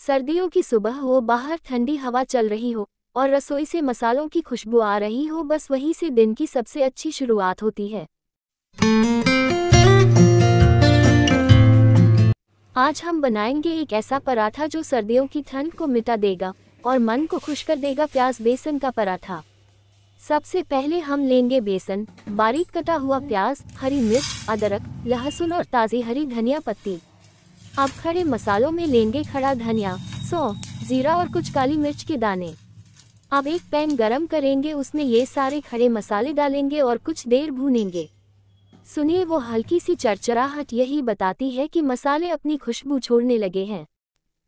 सर्दियों की सुबह हो, बाहर ठंडी हवा चल रही हो और रसोई से मसालों की खुशबू आ रही हो, बस वहीं से दिन की सबसे अच्छी शुरुआत होती है। आज हम बनाएंगे एक ऐसा पराठा जो सर्दियों की ठंड को मिटा देगा और मन को खुश कर देगा। प्याज बेसन का पराठा। सबसे पहले हम लेंगे बेसन, बारीक कटा हुआ प्याज, हरी मिर्च, अदरक, लहसुन और ताज़ी हरी धनिया पत्ती। अब खड़े मसालों में लेंगे खड़ा धनिया, सौंफ, जीरा और कुछ काली मिर्च के दाने। अब एक पैन गरम करेंगे, उसमें ये सारे खड़े मसाले डालेंगे और कुछ देर भूनेंगे। सुनिए वो हल्की सी चरचराहट, यही बताती है कि मसाले अपनी खुशबू छोड़ने लगे हैं।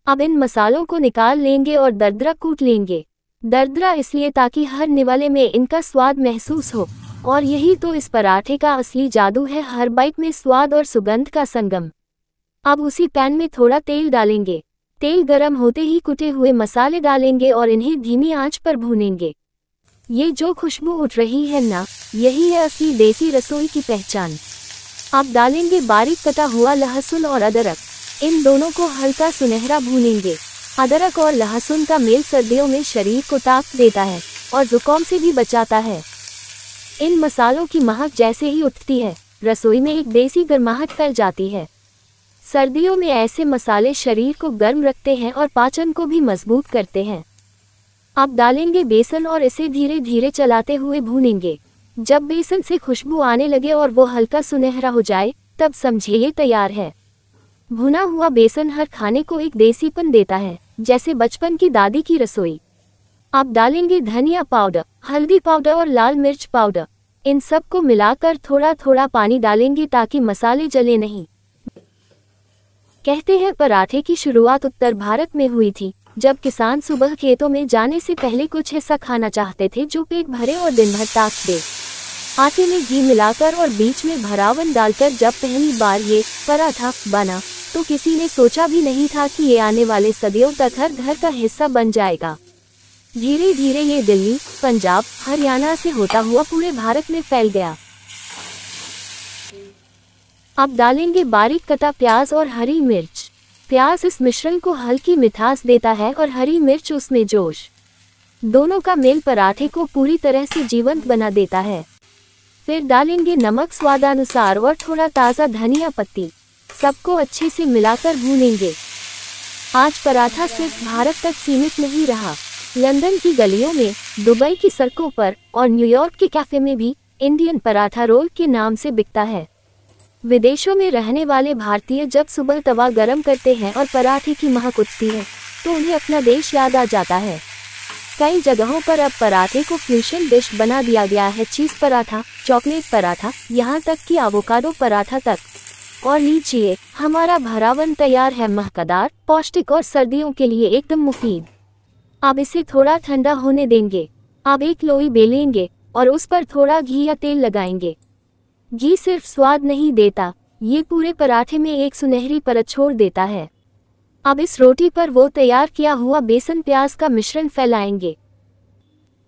अब इन मसालों को निकाल लेंगे और दरदरा कूट लेंगे। दरदरा इसलिए ताकि हर निवाले में इनका स्वाद महसूस हो, और यही तो इस पराठे का असली जादू है, हर बाइट में स्वाद और सुगंध का संगम। अब उसी पैन में थोड़ा तेल डालेंगे। तेल गरम होते ही कुटे हुए मसाले डालेंगे और इन्हें धीमी आंच पर भूनेंगे। ये जो खुशबू उठ रही है ना, यही है असली देसी रसोई की पहचान। अब डालेंगे बारीक कटा हुआ लहसुन और अदरक। इन दोनों को हल्का सुनहरा भूनेंगे। अदरक और लहसुन का मेल सर्दियों में शरीर को ताकत देता है और जुकाम से भी बचाता है। इन मसालों की महक जैसे ही उठती है, रसोई में एक देसी गर्माहट फैल जाती है। सर्दियों में ऐसे मसाले शरीर को गर्म रखते हैं और पाचन को भी मजबूत करते हैं। अब डालेंगे बेसन और इसे धीरे धीरे चलाते हुए भूनेंगे। जब बेसन से खुशबू आने लगे और वो हल्का सुनहरा हो जाए, तब समझिए ये तैयार है। भुना हुआ बेसन हर खाने को एक देसीपन देता है, जैसे बचपन की दादी की रसोई। अब डालेंगे धनिया पाउडर, हल्दी पाउडर और लाल मिर्च पाउडर। इन सब को मिलाकर थोड़ा थोड़ा पानी डालेंगे ताकि मसाले जले नहीं। कहते हैं पराठे की शुरुआत उत्तर भारत में हुई थी, जब किसान सुबह खेतों में जाने से पहले कुछ ऐसा खाना चाहते थे जो पेट भरे और दिन भर ताकत दे। आटे में घी मिलाकर और बीच में भरावन डालकर जब पहली बार ये पराठा बना, तो किसी ने सोचा भी नहीं था कि ये आने वाले सदियों तक हर घर का हिस्सा बन जाएगा। धीरे धीरे ये दिल्ली, पंजाब, हरियाणा से होता हुआ पूरे भारत में फैल गया। अब डालेंगे बारीक कटा प्याज और हरी मिर्च। प्याज इस मिश्रण को हल्की मिठास देता है और हरी मिर्च उसमें जोश। दोनों का मेल पराठे को पूरी तरह से जीवंत बना देता है। फिर डालेंगे नमक स्वादानुसार और थोड़ा ताज़ा धनिया पत्ती। सबको अच्छे से मिलाकर भूनेंगे। आज पराठा सिर्फ भारत तक सीमित नहीं रहा। लंदन की गलियों में, दुबई की सड़कों पर और न्यूयॉर्क के कैफे में भी इंडियन पराठा रोल के नाम से बिकता है। विदेशों में रहने वाले भारतीय जब सुबह तवा गरम करते हैं और पराठे की महक उठती है, तो उन्हें अपना देश याद आ जाता है। कई जगहों पर अब पराठे को फ्यूजन डिश बना दिया गया है। चीज़ पराठा, चॉकलेट पराठा, यहाँ तक कि एवोकाडो पराठा तक। और लीजिए, हमारा भरावन तैयार है, महकदार, पौष्टिक और सर्दियों के लिए एकदम मुफीद। अब इसे थोड़ा ठंडा होने देंगे। अब एक लोई बेलेंगे और उस पर थोड़ा घी या तेल लगाएंगे। घी सिर्फ स्वाद नहीं देता, ये पूरे पराठे में एक सुनहरी परत छोड़ देता है। अब इस रोटी पर वो तैयार किया हुआ बेसन प्याज का मिश्रण फैलाएंगे।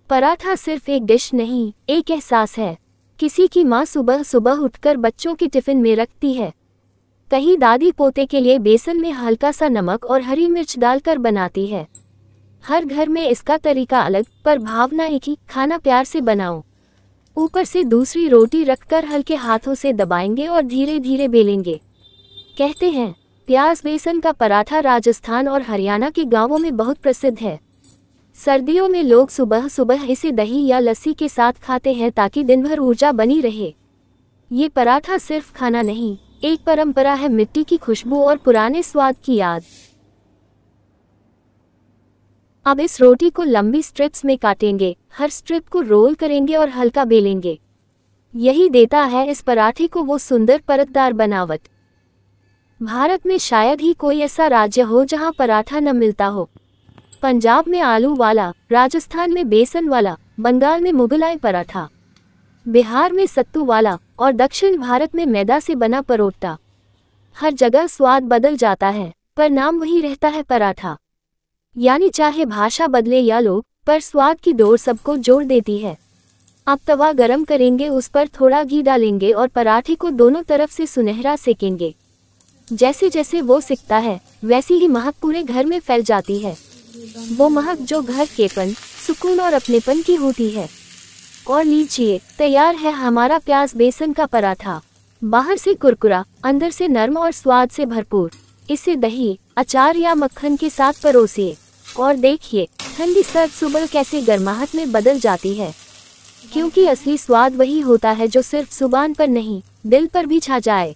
पराठा सिर्फ एक डिश नहीं, एक एहसास है। किसी की माँ सुबह सुबह उठकर बच्चों के टिफिन में रखती है। कहीं दादी पोते के लिए बेसन में हल्का सा नमक और हरी मिर्च डालकर बनाती है। हर घर में इसका तरीका अलग, पर भावना एक ही, खाना प्यार से बनाओ। ऊपर से दूसरी रोटी रखकर हल्के हाथों से दबाएंगे और धीरे धीरे बेलेंगे। कहते हैं प्याज बेसन का पराठा राजस्थान और हरियाणा के गांवों में बहुत प्रसिद्ध है। सर्दियों में लोग सुबह सुबह इसे दही या लस्सी के साथ खाते हैं ताकि दिन भर ऊर्जा बनी रहे। ये पराठा सिर्फ खाना नहीं, एक परंपरा है, मिट्टी की खुशबू और पुराने स्वाद की याद। अब इस रोटी को लंबी स्ट्रिप्स में काटेंगे। हर स्ट्रिप को रोल करेंगे और हल्का बेलेंगे। यही देता है इस पराठे को वो सुंदर परतदार बनावट। भारत में शायद ही कोई ऐसा राज्य हो जहां पराठा न मिलता हो। पंजाब में आलू वाला, राजस्थान में बेसन वाला, बंगाल में मुगलाई पराठा, बिहार में सत्तू वाला और दक्षिण भारत में मैदा से बना परोठा। हर जगह स्वाद बदल जाता है, पर नाम वही रहता है, पराठा। यानी चाहे भाषा बदले या लोग, पर स्वाद की डोर सबको जोड़ देती है। अब तवा गरम करेंगे, उस पर थोड़ा घी डालेंगे और पराठे को दोनों तरफ से सुनहरा सेकेंगे। जैसे जैसे वो सिकता है वैसी ही महक पूरे घर में फैल जाती है। वो महक जो घर केपन, सुकून और अपनेपन की होती है। और लीजिए, तैयार है हमारा प्याज बेसन का पराठा। बाहर से कुरकुरा, अंदर से नरम और स्वाद से भरपूर। इसे दही, अचार या मक्खन के साथ परोसिए और देखिए ठंडी सर्द सुबह कैसे गर्माहट में बदल जाती है। क्योंकि असली स्वाद वही होता है जो सिर्फ जुबान पर नहीं, दिल पर भी छा जाए।